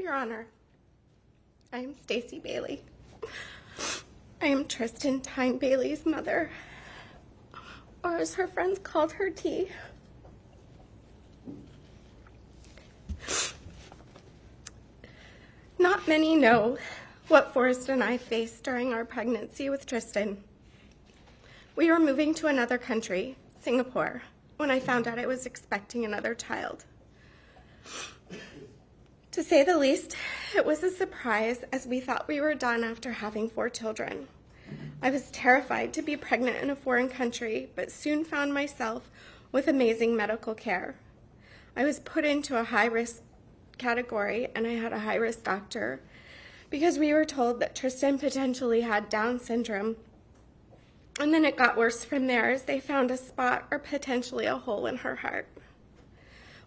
Your Honor, I am Tristyn Bailey. I am Tristyn Bailey's mother, or as her friends called her, T. Not many know what Forrest and I faced during our pregnancy with Tristyn. We were moving to another country, Singapore, when I found out I was expecting another child. To say the least, it was a surprise as we thought we were done after having 4 children. I was terrified to be pregnant in a foreign country, but soon found myself with amazing medical care. I was put into a high-risk category, and I had a high-risk doctor because we were told that Tristyn potentially had Down syndrome. And then it got worse from there as they found a spot or potentially a hole in her heart.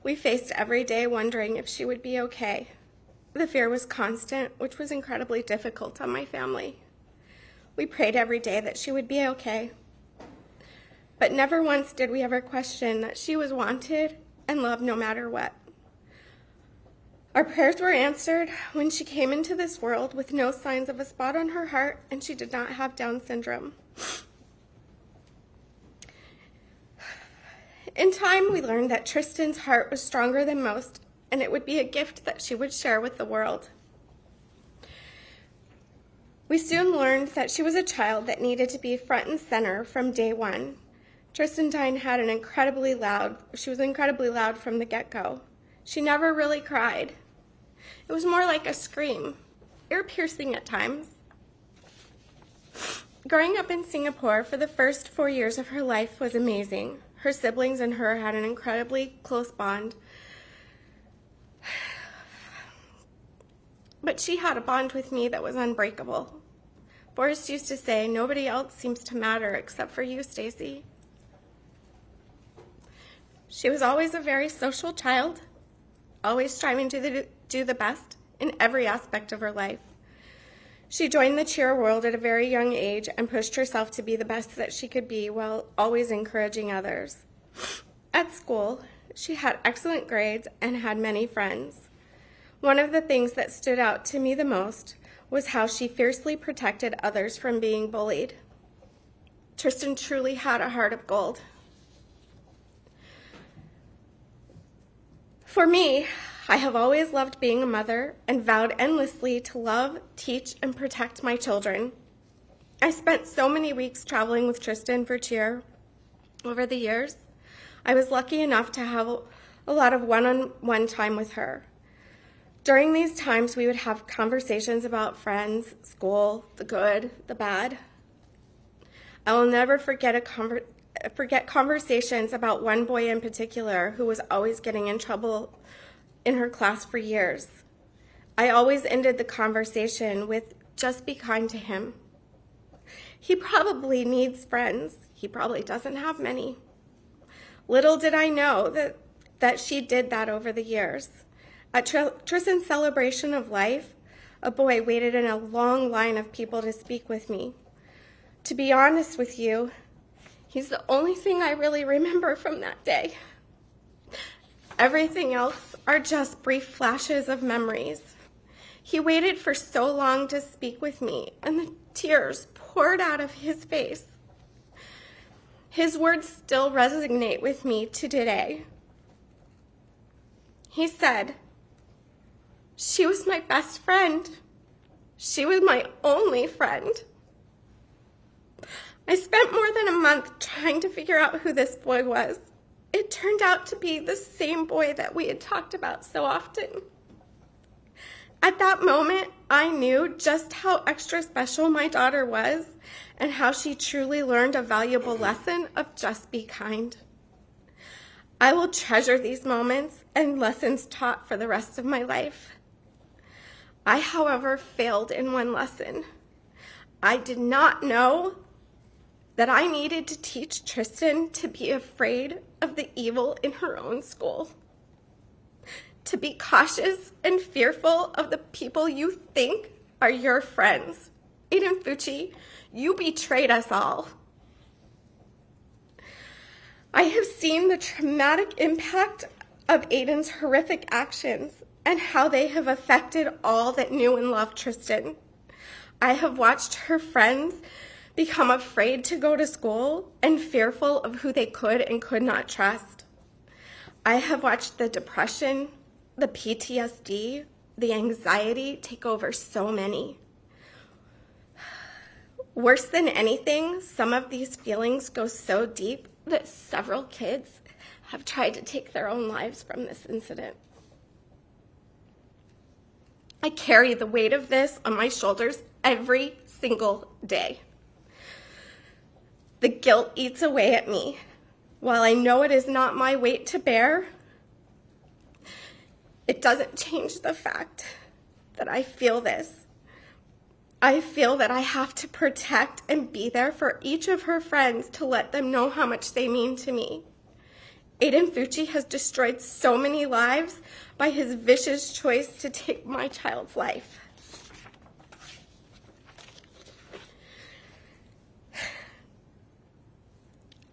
We faced every day wondering if she would be okay. The fear was constant, which was incredibly difficult on my family. We prayed every day that she would be okay. But never once did we ever question that she was wanted and loved no matter what. Our prayers were answered when she came into this world with no signs of a spot on her heart, and she did not have Down syndrome. In time, we learned that Tristyn's heart was stronger than most, and it would be a gift that she would share with the world. We soon learned that she was a child that needed to be front and center from day one. Tristyn was incredibly loud from the get-go. She never really cried. It was more like a scream, ear-piercing at times. Growing up in Singapore for the first 4 years of her life was amazing. Her siblings and her had an incredibly close bond. But she had a bond with me that was unbreakable. Forrest used to say, "Nobody else seems to matter except for you, Stacy." She was always a very social child, always striving to do the best in every aspect of her life. She joined the cheer world at a very young age and pushed herself to be the best that she could be while always encouraging others. At school, she had excellent grades and had many friends. One of the things that stood out to me the most was how she fiercely protected others from being bullied. Tristyn truly had a heart of gold. For me, I have always loved being a mother and vowed endlessly to love, teach, and protect my children. I spent so many weeks traveling with Tristyn for cheer over the years. I was lucky enough to have a lot of one-on-one time with her. During these times, we would have conversations about friends, school, the good, the bad. I will never forget conversations about one boy in particular who was always getting in trouble in her class for years. I always ended the conversation with, "Just be kind to him. He probably needs friends. He probably doesn't have many." Little did I know that she did that over the years. At Tristyn's celebration of life, a boy waited in a long line of people to speak with me. To be honest with you, he's the only thing I really remember from that day. Everything else are just brief flashes of memories. He waited for so long to speak with me, and the tears poured out of his face. His words still resonate with me to today. He said, "She was my best friend. She was my only friend." I spent more than a month trying to figure out who this boy was. It turned out to be the same boy that we had talked about so often. At that moment, I knew just how extra special my daughter was and how she truly learned a valuable lesson of just be kind. I will treasure these moments and lessons taught for the rest of my life. I, however, failed in one lesson. I did not know that I needed to teach Tristyn to be afraid of the evil in her own school, to be cautious and fearful of the people you think are your friends. Aiden Fucci, you betrayed us all. I have seen the traumatic impact of Aiden's horrific actions, and how they have affected all that knew and loved Tristyn. I have watched her friends become afraid to go to school and fearful of who they could and could not trust. I have watched the depression, the PTSD, the anxiety take over so many. Worse than anything, some of these feelings go so deep that several kids have tried to take their own lives from this incident. I carry the weight of this on my shoulders every single day. The guilt eats away at me. While I know it is not my weight to bear, it doesn't change the fact that I feel this. I feel that I have to protect and be there for each of her friends to let them know how much they mean to me. Aiden Fucci has destroyed so many lives by his vicious choice to take my child's life.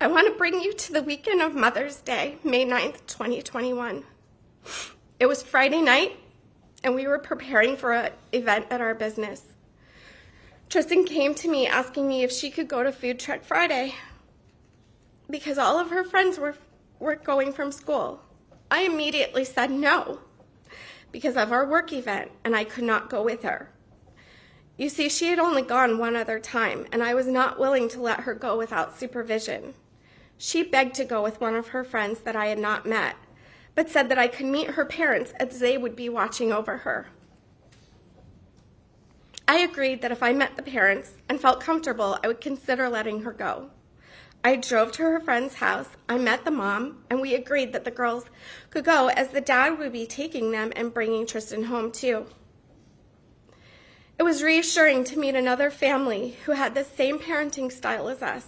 I want to bring you to the weekend of Mother's Day, May 9th, 2021. It was Friday night, and we were preparing for an event at our business. Tristyn came to me asking me if she could go to Food Truck Friday because all of her friends were going from school. I immediately said no because of our work event, and I could not go with her. You see, she had only gone one other time, and I was not willing to let her go without supervision. She begged to go with one of her friends that I had not met, but said that I could meet her parents as they would be watching over her. I agreed that if I met the parents and felt comfortable, I would consider letting her go. I drove to her friend's house, I met the mom, and we agreed that the girls could go as the dad would be taking them and bringing Tristyn home too. It was reassuring to meet another family who had the same parenting style as us.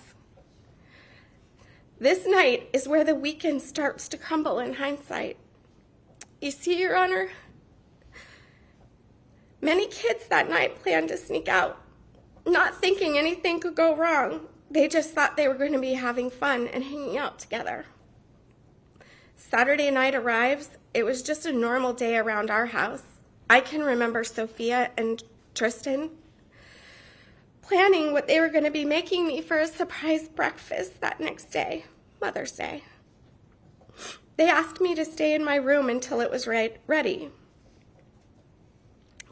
This night is where the weekend starts to crumble in hindsight. You see, Your Honor, many kids that night planned to sneak out, not thinking anything could go wrong. They just thought they were going to be having fun and hanging out together. Saturday night arrives. It was just a normal day around our house. I can remember Sophia and Tristyn planning what they were going to be making me for a surprise breakfast that next day, Mother's Day. They asked me to stay in my room until it was ready.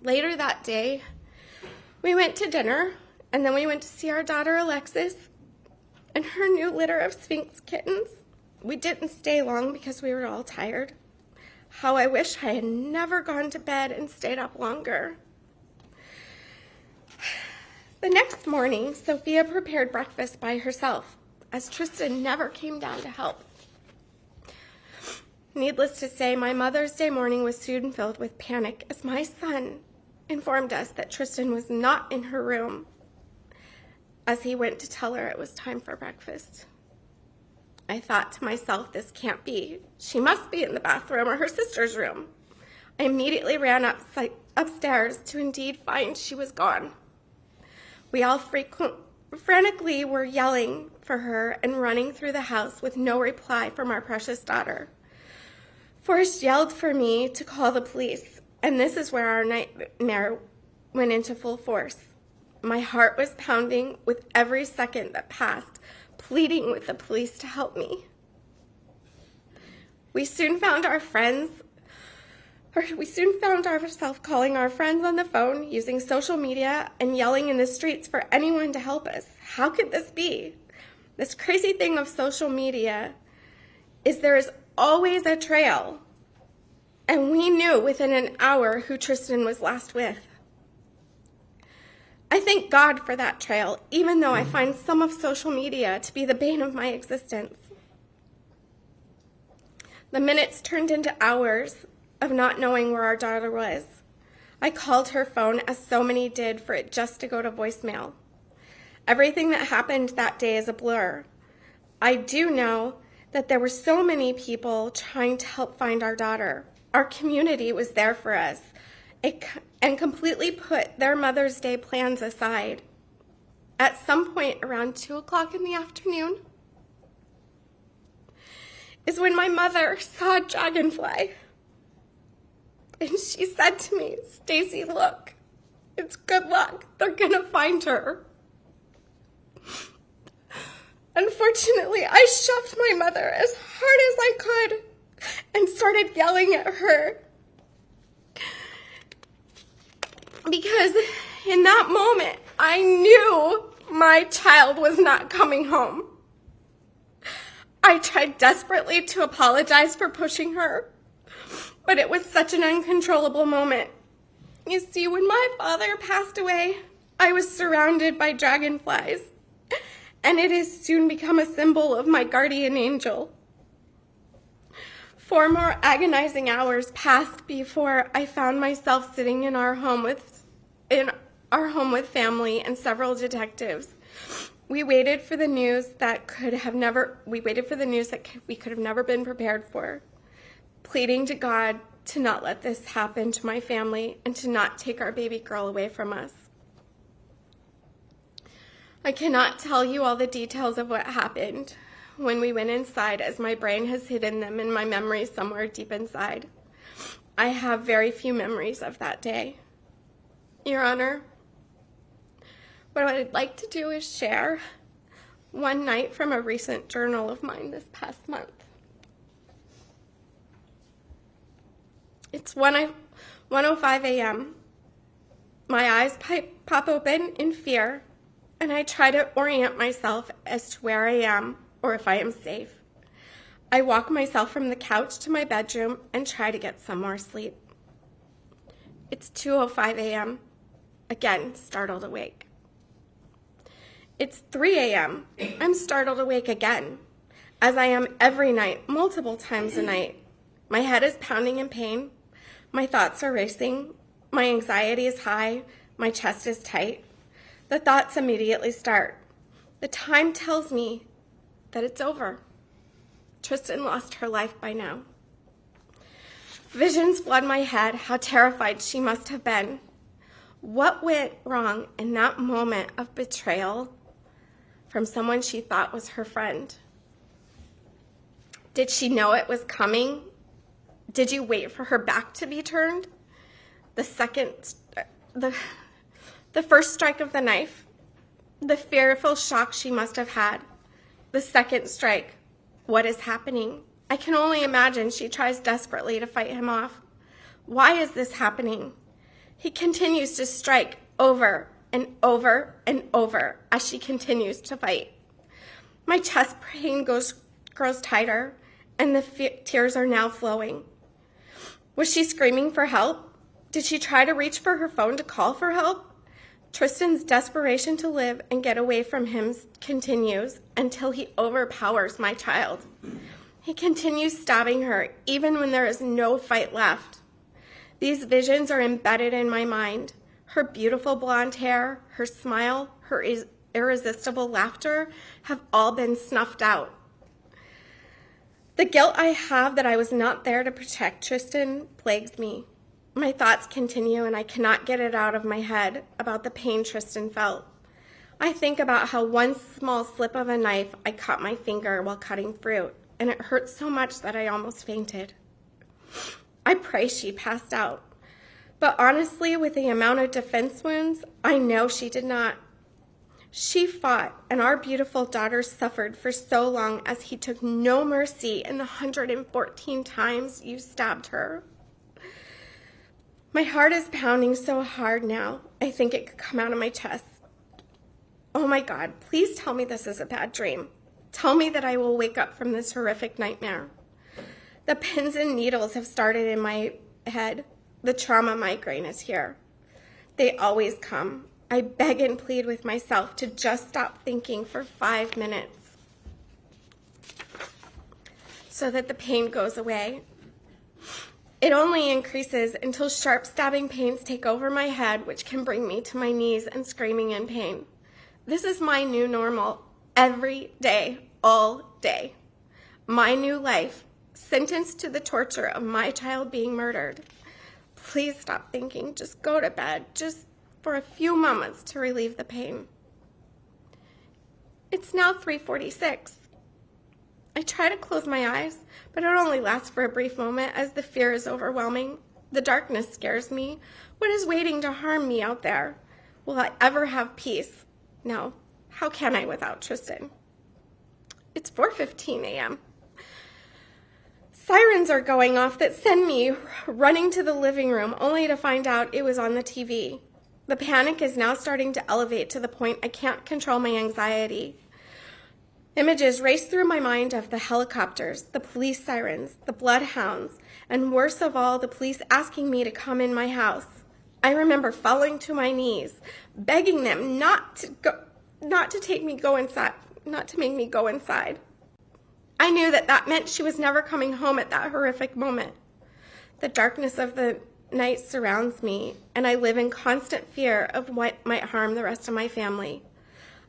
Later that day, we went to dinner, and then we went to see our daughter Alexis and her new litter of Sphinx kittens. We didn't stay long because we were all tired. How I wish I had never gone to bed and stayed up longer. The next morning, Sophia prepared breakfast by herself, as Tristyn never came down to help. Needless to say, my Mother's Day morning was soon filled with panic as my son informed us that Tristyn was not in her room as he went to tell her it was time for breakfast. I thought to myself, this can't be. She must be in the bathroom or her sister's room. I immediately ran upstairs to indeed find she was gone. We all frantically were yelling for her and running through the house with no reply from our precious daughter. Forrest yelled for me to call the police, and this is where our nightmare went into full force. My heart was pounding with every second that passed, pleading with the police to help me. We soon found ourselves calling our friends on the phone, using social media, and yelling in the streets for anyone to help us. How could this be? This crazy thing of social media is there is always a trail, and we knew within an hour who Tristyn was last with. I thank God for that trail, even though I find some of social media to be the bane of my existence. The minutes turned into hours of not knowing where our daughter was. I called her phone, as so many did, for it just to go to voicemail. Everything that happened that day is a blur. I do know that there were so many people trying to help find our daughter. Our community was there for us and completely put their Mother's Day plans aside. At some point around 2 o'clock in the afternoon is when my mother saw a dragonfly And she said to me, "Stacy, look, it's good luck. They're gonna find her." Unfortunately, I shoved my mother as hard as I could and started yelling at her. Because in that moment, I knew my child was not coming home. I tried desperately to apologize for pushing her, but it was such an uncontrollable moment. You see, when my father passed away, I was surrounded by dragonflies, and it has soon become a symbol of my guardian angel. 4 more agonizing hours passed before I found myself sitting in our home with family and several detectives. We waited for the news that we could have never been prepared for, pleading to God to not let this happen to my family and to not take our baby girl away from us. I cannot tell you all the details of what happened when we went inside, as my brain has hidden them in my memory somewhere deep inside. I have very few memories of that day. Your Honor, what I'd like to do is share one night from a recent journal of mine this past month. It's 1:05 a.m. My eyes pop open in fear, and I try to orient myself as to where I am or if I am safe. I walk myself from the couch to my bedroom and try to get some more sleep. It's 2:05 a.m. Again, startled awake. It's 3 a.m. I'm startled awake again, as I am every night, multiple times a night. My head is pounding in pain. My thoughts are racing. My anxiety is high. My chest is tight. The thoughts immediately start. The time tells me that it's over. Tristyn lost her life by now. Visions flood my head, how terrified she must have been. What went wrong in that moment of betrayal from someone she thought was her friend? Did she know it was coming? Did you wait for her back to be turned? The first strike of the knife, the fearful shock she must have had. The second strike, what is happening? I can only imagine she tries desperately to fight him off. Why is this happening? He continues to strike over and over and over as she continues to fight. My chest pain grows tighter, and the tears are now flowing. Was she screaming for help? Did she try to reach for her phone to call for help? Tristyn's desperation to live and get away from him continues until he overpowers my child. He continues stabbing her even when there is no fight left. These visions are embedded in my mind. Her beautiful blonde hair, her smile, her irresistible laughter have all been snuffed out. The guilt I have that I was not there to protect Tristyn plagues me. My thoughts continue, and I cannot get it out of my head about the pain Tristyn felt. I think about how one small slip of a knife I cut my finger while cutting fruit, and it hurt so much that I almost fainted. I pray she passed out. But honestly, with the amount of defense wounds, I know she did not. She fought, and our beautiful daughter suffered for so long as he took no mercy in the 114 times you stabbed her. My heart is pounding so hard now, I think it could come out of my chest. Oh my God, please tell me this is a bad dream. Tell me that I will wake up from this horrific nightmare. The pins and needles have started in my head. The trauma migraine is here. They always come. I beg and plead with myself to just stop thinking for 5 minutes so that the pain goes away. It only increases until sharp stabbing pains take over my head, which can bring me to my knees and screaming in pain. This is my new normal, every day, all day. My new life, sentenced to the torture of my child being murdered. Please stop thinking, just go to bed, just for a few moments to relieve the pain. It's now 3:46. I try to close my eyes, but it only lasts for a brief moment as the fear is overwhelming. The darkness scares me. What is waiting to harm me out there? Will I ever have peace? No. How can I without Tristyn? It's 4:15 a.m. Sirens are going off that send me running to the living room only to find out it was on the TV. The panic is now starting to elevate to the point I can't control my anxiety. Images race through my mind of the helicopters, the police sirens, the bloodhounds, and worst of all, the police asking me to come in my house. I remember falling to my knees, begging them not to make me go inside. I knew that meant she was never coming home at that horrific moment. The darkness of the night surrounds me, and I live in constant fear of what might harm the rest of my family.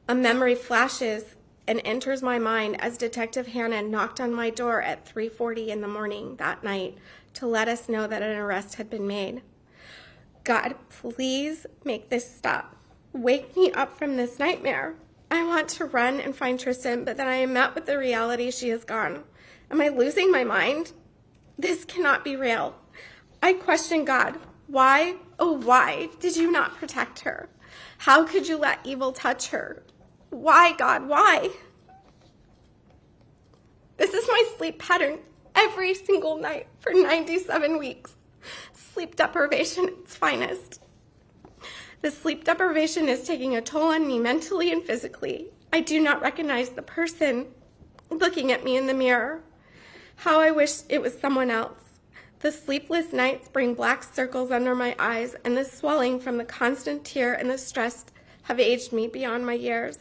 A memory flashes and enters my mind as Detective Hannah knocked on my door at 3:40 in the morning that night to let us know that an arrest had been made. God, please make this stop. Wake me up from this nightmare. I want to run and find Tristyn, but then I am met with the reality she is gone. Am I losing my mind? This cannot be real. I question God. Why, oh why, did you not protect her? How could you let evil touch her? Why, God, why? This is my sleep pattern every single night for 97 weeks. Sleep deprivation at its finest. The sleep deprivation is taking a toll on me mentally and physically. I do not recognize the person looking at me in the mirror. How I wish it was someone else. The sleepless nights bring black circles under my eyes, and the swelling from the constant tear and the stress have aged me beyond my years.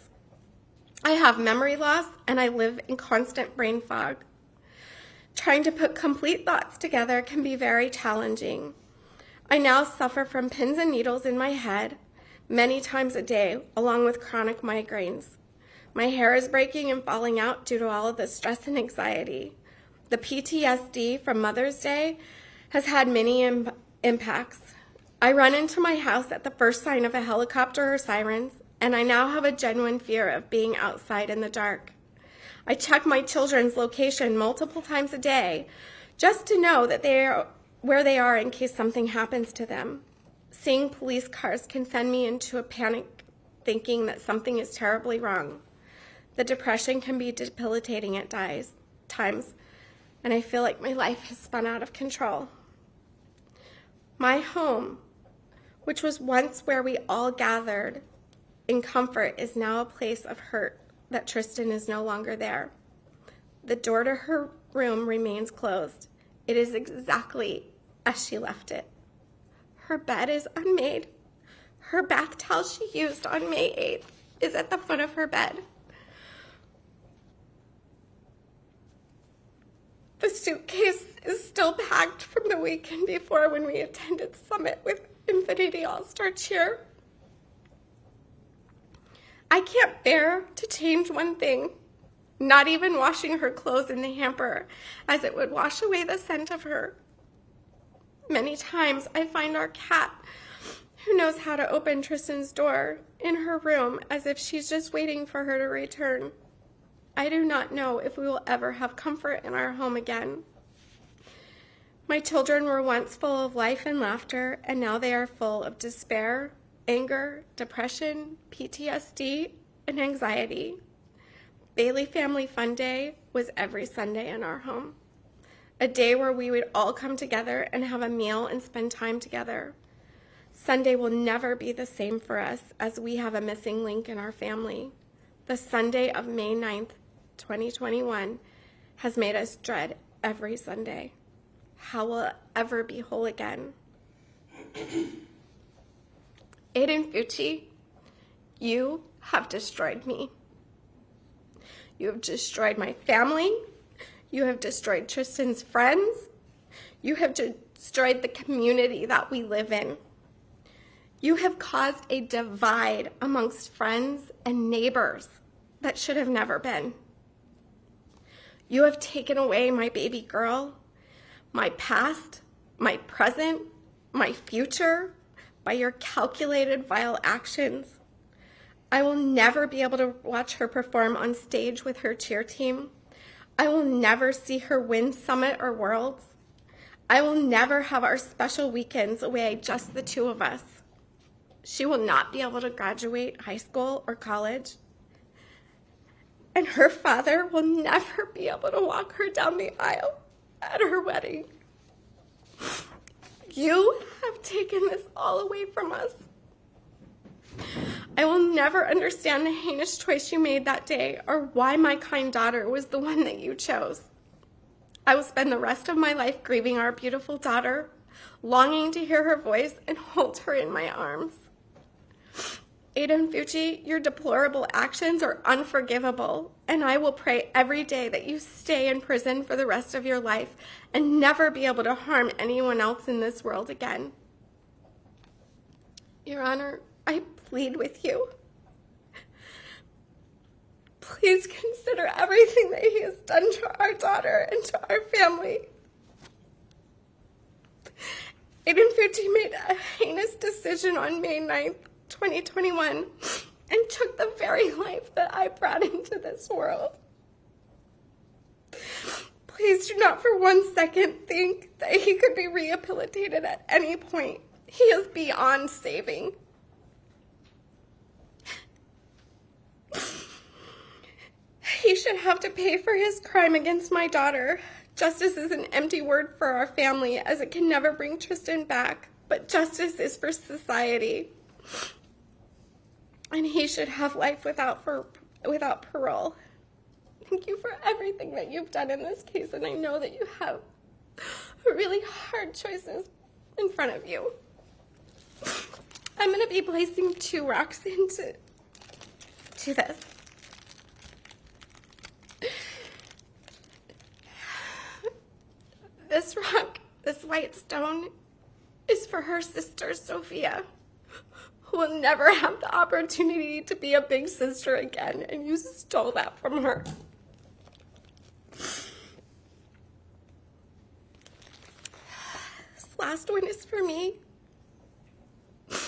I have memory loss, and I live in constant brain fog. Trying to put complete thoughts together can be very challenging. I now suffer from pins and needles in my head many times a day, along with chronic migraines. My hair is breaking and falling out due to all of the stress and anxiety. The PTSD from Mother's Day has had many impacts. I run into my house at the first sign of a helicopter or sirens, and I now have a genuine fear of being outside in the dark. I check my children's location multiple times a day just to know that where they are in case something happens to them. Seeing police cars can send me into a panic, thinking that something is terribly wrong. The depression can be debilitating at times, and I feel like my life has spun out of control. My home, which was once where we all gathered in comfort, is now a place of hurt that Tristyn is no longer there. The door to her room remains closed. It is exactly as she left it. Her bed is unmade. Her bath towel she used on May 8th is at the foot of her bed. The suitcase is still packed from the weekend before when we attended Summit with Infinity All-Star Cheer. I can't bear to change one thing, not even washing her clothes in the hamper, as it would wash away the scent of her. Many times I find our cat, who knows how to open Tristyn's door, in her room as if she's just waiting for her to return. I do not know if we will ever have comfort in our home again. My children were once full of life and laughter, and now they are full of despair, anger, depression, PTSD, and anxiety. Bailey Family Fun Day was every Sunday in our home. A day where we would all come together and have a meal and spend time together. Sunday will never be the same for us as we have a missing link in our family. The Sunday of May 9th, 2021 has made us dread every Sunday. How will it ever be whole again? Aiden Fucci, you have destroyed me. You have destroyed my family. You have destroyed Tristyn's friends. You have destroyed the community that we live in. You have caused a divide amongst friends and neighbors that should have never been. You have taken away my baby girl, my past, my present, my future, by your calculated, vile actions. I will never be able to watch her perform on stage with her cheer team. I will never see her win Summit or Worlds. I will never have our special weekends away, just the two of us. She will not be able to graduate high school or college. And her father will never be able to walk her down the aisle at her wedding. You have taken this all away from us. I will never understand the heinous choice you made that day, or why my kind daughter was the one that you chose. I will spend the rest of my life grieving our beautiful daughter, longing to hear her voice and hold her in my arms. Aiden Fucci, your deplorable actions are unforgivable, and I will pray every day that you stay in prison for the rest of your life and never be able to harm anyone else in this world again. Your Honor, I plead with you. Please consider everything that he has done to our daughter and to our family. Aiden Fucci made a heinous decision on May 9th, 2021, and took the very life that I brought into this world. Please do not for 1 second think that he could be rehabilitated at any point. He is beyond saving. He should have to pay for his crime against my daughter. Justice is an empty word for our family, as it can never bring Tristyn back, but justice is for society. And he should have life without parole. Thank you for everything that you've done in this case, and I know that you have really hard choices in front of you. I'm going to be placing 2 rocks into this. This rock, this white stone, is for her sister, Sophia, who will never have the opportunity to be a big sister again, and you stole that from her. This last one is for me, and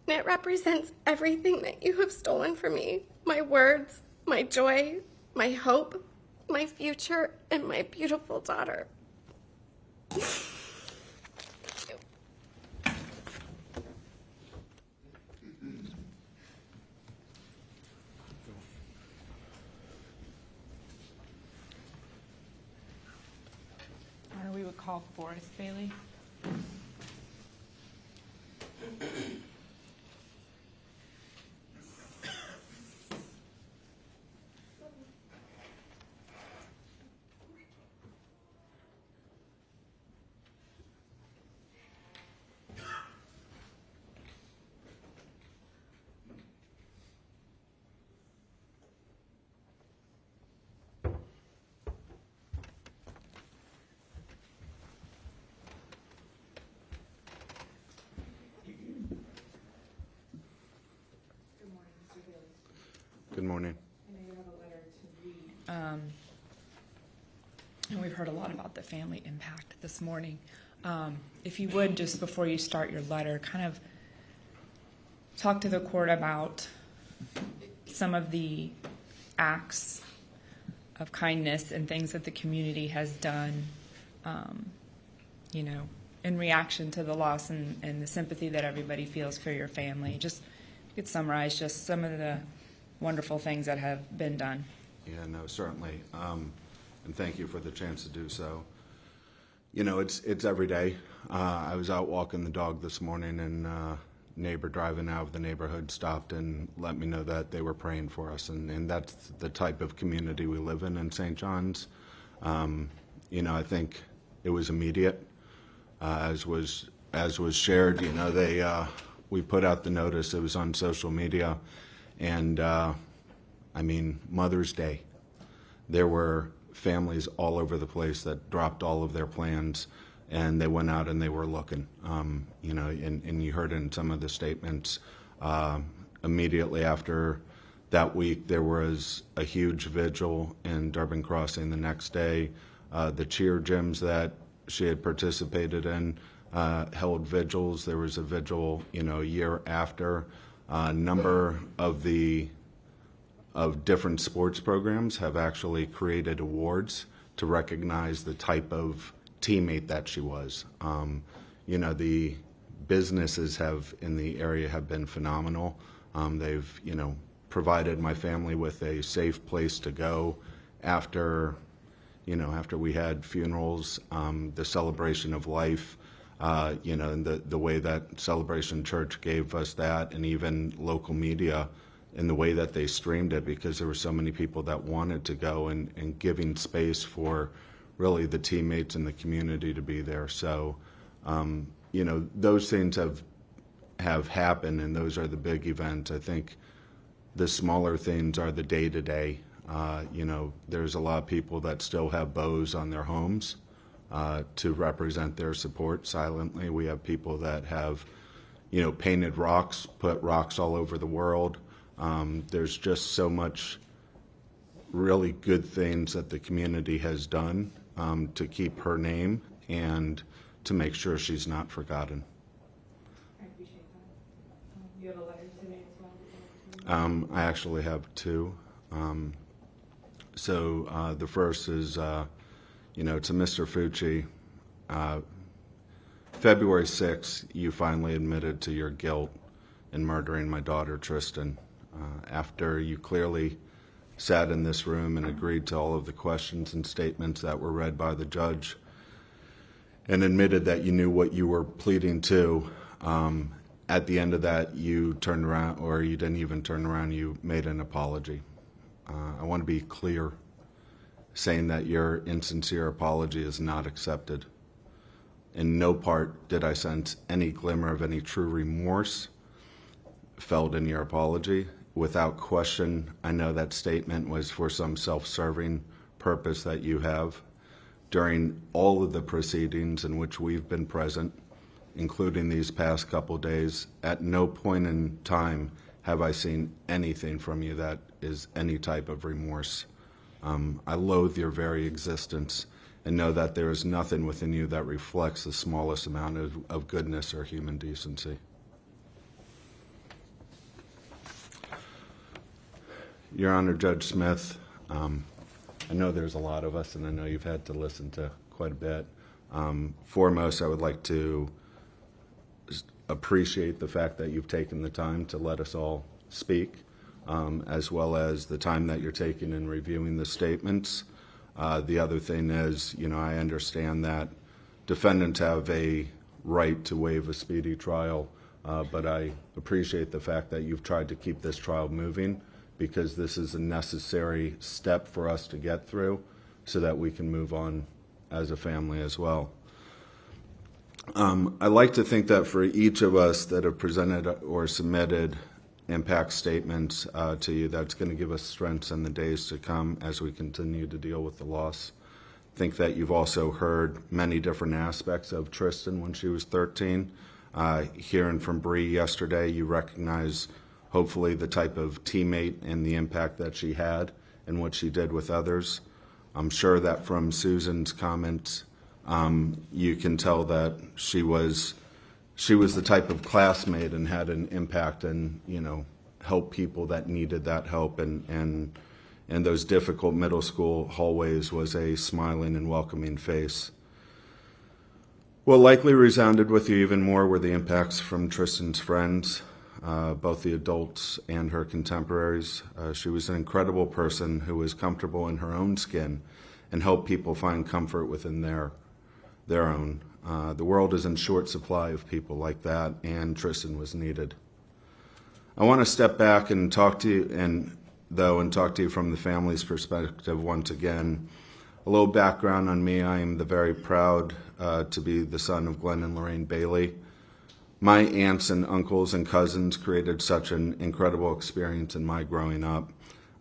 it represents everything that you have stolen from me: my words, my joy, my hope, my future, and my beautiful daughter. We would call Forrest Bailey. Good morning. I know you have a letter to read. And we've heard a lot about the family impact this morning. If you would, just before you start your letter, kind of talk to the court about some of the acts of kindness and things that the community has done, in reaction to the loss and the sympathy that everybody feels for your family. Just, you could summarize just some of the wonderful things that have been done. Yeah, no, certainly. And thank you for the chance to do so. You know, it's every day. I was out walking the dog this morning, and a neighbor driving out of the neighborhood stopped and let me know that they were praying for us. And that's the type of community we live in St. John's. I think it was immediate. As was shared, we put out the notice. It was on social media. And, Mother's Day, there were families all over the place that dropped all of their plans, and they went out and they were looking, and you heard in some of the statements, immediately after that week, there was a huge vigil in Durbin Crossing the next day. The cheer gyms that she had participated in held vigils. There was a vigil, a year after. A number of different sports programs have actually created awards to recognize the type of teammate that she was. The businesses in the area have been phenomenal. They've, provided my family with a safe place to go after we had funerals, the celebration of life, and the way that Celebration Church gave us that, and even local media in the way that they streamed it, because there were so many people that wanted to go, and giving space for really the teammates and the community to be there. So, those things have happened, and those are the big events. I think the smaller things are the day-to-day. There's a lot of people that still have bows on their homes to represent their support silently. We have people that have, painted rocks, put rocks all over the world. There's just so much really good things that the community has done to keep her name and to make sure she's not forgotten. I appreciate that. You have a letter today as well? I actually have two. So the first is, to Mr. Fucci. February 6th, you finally admitted to your guilt in murdering my daughter, Tristyn, after you clearly sat in this room and agreed to all of the questions and statements that were read by the judge and admitted that you knew what you were pleading to. At the end of that, you turned around, or you didn't even turn around, you made an apology. I want to be clear, saying that your insincere apology is not accepted. In no part did I sense any glimmer of any true remorse felt in your apology. Without question, I know that statement was for some self-serving purpose that you have. During all of the proceedings in which we've been present, including these past couple days, at no point in time have I seen anything from you that is any type of remorse. I loathe your very existence and know that there is nothing within you that reflects the smallest amount of goodness or human decency. Your Honor, Judge Smith, I know there's a lot of us, and I know you've had to listen to quite a bit. Foremost, I would like to appreciate the fact that you've taken the time to let us all speak, as well as the time that you're taking in reviewing the statements. The other thing is, I understand that defendants have a right to waive a speedy trial, but I appreciate the fact that you've tried to keep this trial moving, because this is a necessary step for us to get through so that we can move on as a family as well. I like to think that for each of us that have presented or submitted impact statements to you, that's going to give us strength in the days to come as we continue to deal with the loss. I think that you've also heard many different aspects of Tristyn when she was 13. Hearing from Bree yesterday, you recognize hopefully the type of teammate and the impact that she had and what she did with others. I'm sure that from Susan's comments, you can tell that she was the type of classmate and had an impact and, help people that needed that help. And those difficult middle school hallways was a smiling and welcoming face. What likely resounded with you even more were the impacts from Tristyn's friends, both the adults and her contemporaries. She was an incredible person who was comfortable in her own skin and helped people find comfort within their own. The world is in short supply of people like that, and Tristyn was needed. I want to step back and talk to you from the family's perspective once again. A little background on me: I am very proud to be the son of Glenn and Lorraine Bailey. My aunts and uncles and cousins created such an incredible experience in my growing up.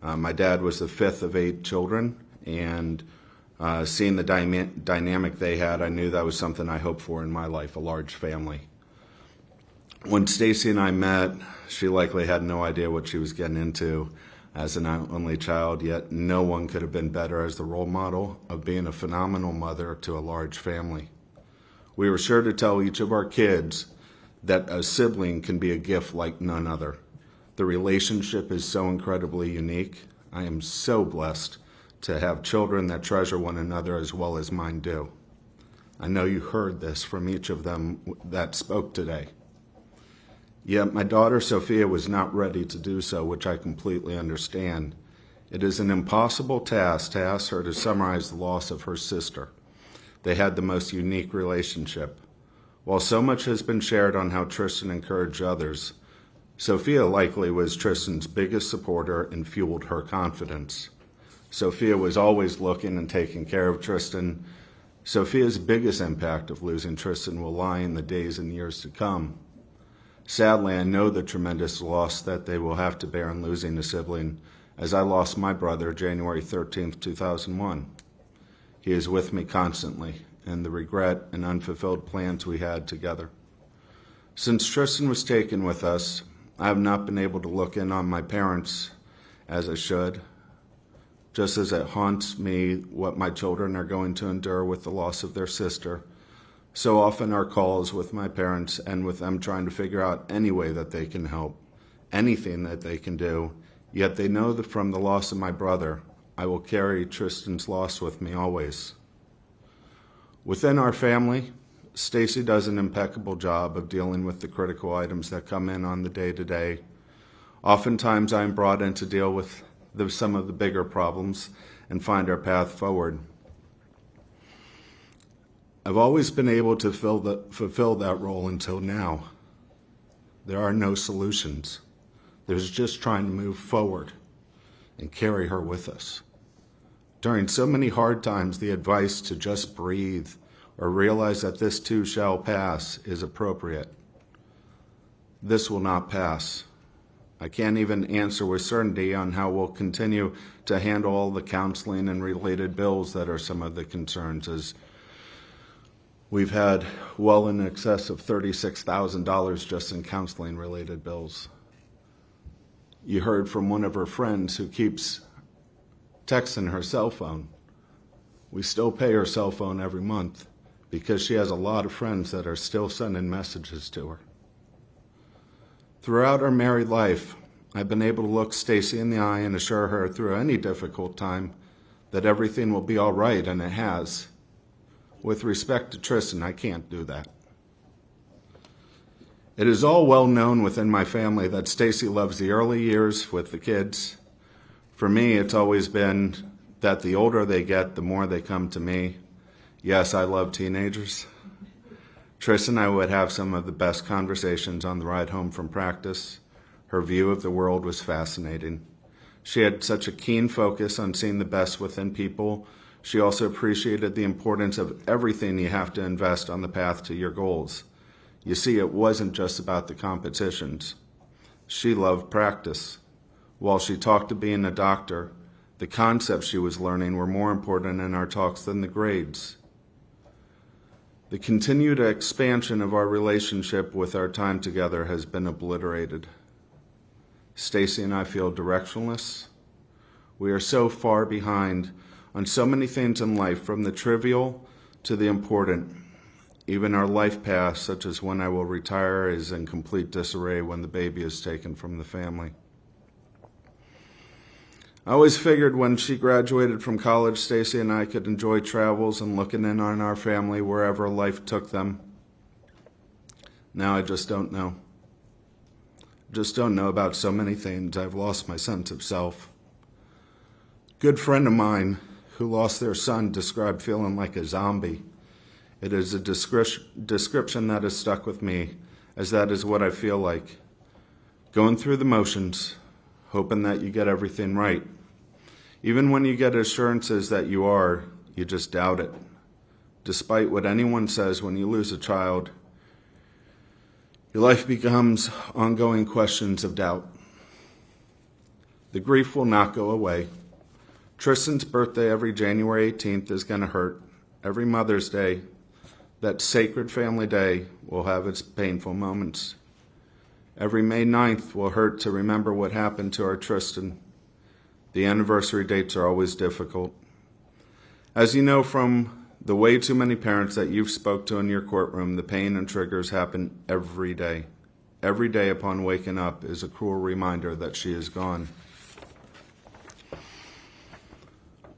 My dad was the fifth of 8 children, and seeing the dynamic they had, I knew that was something I hoped for in my life, a large family. When Stacy and I met, she likely had no idea what she was getting into as an only child, yet no one could have been better as the role model of being a phenomenal mother to a large family. We were sure to tell each of our kids that a sibling can be a gift like none other. The relationship is so incredibly unique. I am so blessed to have children that treasure one another as well as mine do. I know you heard this from each of them that spoke today. Yet my daughter Sophia was not ready to do so, which I completely understand. It is an impossible task to ask her to summarize the loss of her sister. They had the most unique relationship. While so much has been shared on how Tristyn encouraged others, Sophia likely was Tristyn's biggest supporter and fueled her confidence. Sophia was always looking and taking care of Tristyn. Sophia's biggest impact of losing Tristyn will lie in the days and years to come. Sadly, I know the tremendous loss that they will have to bear in losing a sibling, as I lost my brother January 13th, 2001. He is with me constantly in the regret and unfulfilled plans we had together. Since Tristyn was taken with us, I have not been able to look in on my parents as I should, just as it haunts me what my children are going to endure with the loss of their sister. So often our calls with my parents end with them trying to figure out any way that they can help, anything that they can do, yet they know that from the loss of my brother, I will carry Tristyn's loss with me always. Within our family, Stacy does an impeccable job of dealing with the critical items that come in on the day-to-day. Oftentimes I am brought in to deal with some of the bigger problems and find our path forward. I've always been able to fulfill that role until now. There are no solutions. There's just trying to move forward and carry her with us. During so many hard times, the advice to just breathe or realize that this too shall pass is appropriate. This will not pass. I can't even answer with certainty on how we'll continue to handle all the counseling and related bills that are some of the concerns, as we've had well in excess of $36,000 just in counseling-related bills. You heard from one of her friends who keeps texting her cell phone. We still pay her cell phone every month because she has a lot of friends that are still sending messages to her. Throughout our married life, I've been able to look Stacy in the eye and assure her through any difficult time that everything will be all right, and it has. With respect to Tristyn, I can't do that. It is all well known within my family that Stacy loves the early years with the kids. For me, it's always been that the older they get, the more they come to me. Yes, I love teenagers. Tristyn and I would have some of the best conversations on the ride home from practice. Her view of the world was fascinating. She had such a keen focus on seeing the best within people. She also appreciated the importance of everything you have to invest on the path to your goals. You see, it wasn't just about the competitions. She loved practice. While she talked of being a doctor, the concepts she was learning were more important in our talks than the grades. The continued expansion of our relationship with our time together has been obliterated. Stacy and I feel directionless. We are so far behind on so many things in life, from the trivial to the important. Even our life path, such as when I will retire, is in complete disarray when the baby is taken from the family. I always figured when she graduated from college, Stacy and I could enjoy travels and looking in on our family wherever life took them. Now I just don't know. Just don't know about so many things. I've lost my sense of self. A good friend of mine who lost their son described feeling like a zombie. It is a description that has stuck with me, as that is what I feel like. Going through the motions, hoping that you get everything right. Even when you get assurances that you are, you just doubt it. Despite what anyone says, when you lose a child, your life becomes ongoing questions of doubt. The grief will not go away. Tristyn's birthday every January 18th is going to hurt. Every Mother's Day, that sacred family day, will have its painful moments. Every May 9th will hurt to remember what happened to our Tristyn. The anniversary dates are always difficult. As you know from the way too many parents that you've spoke to in your courtroom, the pain and triggers happen every day. Every day upon waking up is a cruel reminder that she is gone.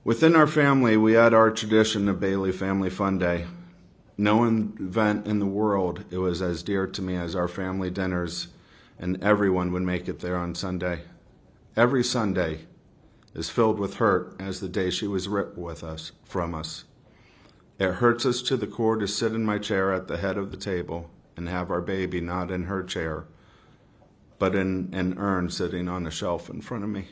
Within our family, we had our tradition of Bailey Family Fun Day. No event in the world it was as dear to me as our family dinners, and everyone would make it there on Sunday. Every Sunday is filled with hurt as the day she was ripped from us. It hurts us to the core to sit in my chair at the head of the table and have our baby not in her chair, but in an urn sitting on a shelf in front of me.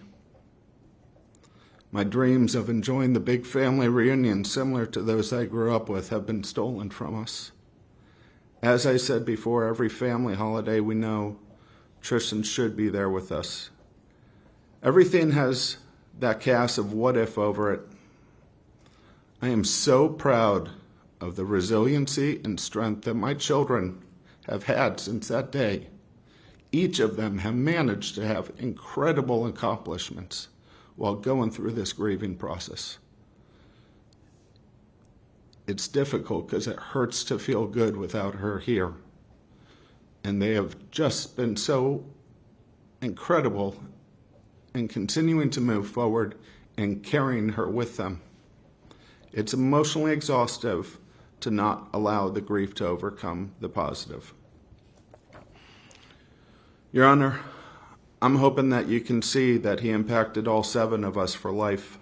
My dreams of enjoying the big family reunion similar to those I grew up with have been stolen from us. As I said before, every family holiday we know, Tristyn should be there with us. Everything has that cast of what if over it. I am so proud of the resiliency and strength that my children have had since that day. Each of them have managed to have incredible accomplishments while going through this grieving process. It's difficult because it hurts to feel good without her here. And they have just been so incredible in continuing to move forward and carrying her with them. It's emotionally exhaustive to not allow the grief to overcome the positive. Your Honor, I'm hoping that you can see that he impacted all 7 of us for life.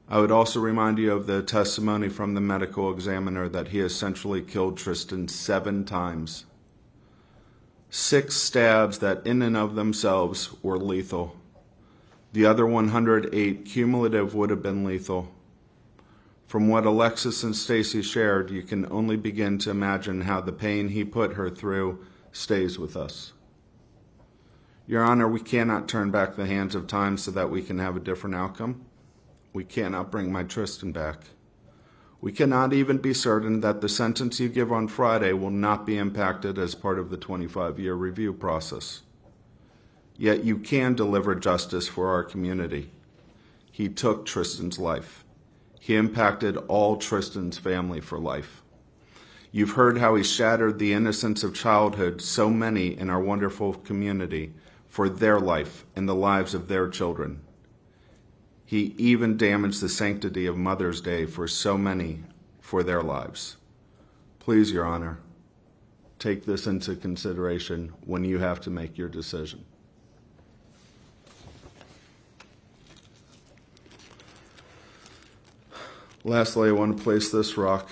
I would also remind you of the testimony from the medical examiner that he essentially killed Tristyn 7 times. 6 stabs that in and of themselves were lethal. The other 108 cumulative would have been lethal. From what Alexis and Stacy shared, you can only begin to imagine how the pain he put her through stays with us. Your Honor, we cannot turn back the hands of time so that we can have a different outcome. We cannot bring my Tristyn back. We cannot even be certain that the sentence you give on Friday will not be impacted as part of the 25-year review process. Yet you can deliver justice for our community. He took Tristyn's life. He impacted all Tristyn's family for life. You've heard how he shattered the innocence of childhood so many in our wonderful community for their life and the lives of their children. He even damaged the sanctity of Mother's Day for so many for their lives. Please, Your Honor, take this into consideration when you have to make your decision. Lastly, I want to place this rock.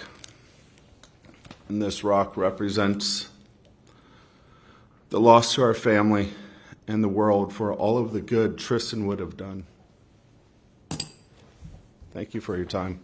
And this rock represents the loss to our family and the world for all of the good Tristyn would have done. Thank you for your time.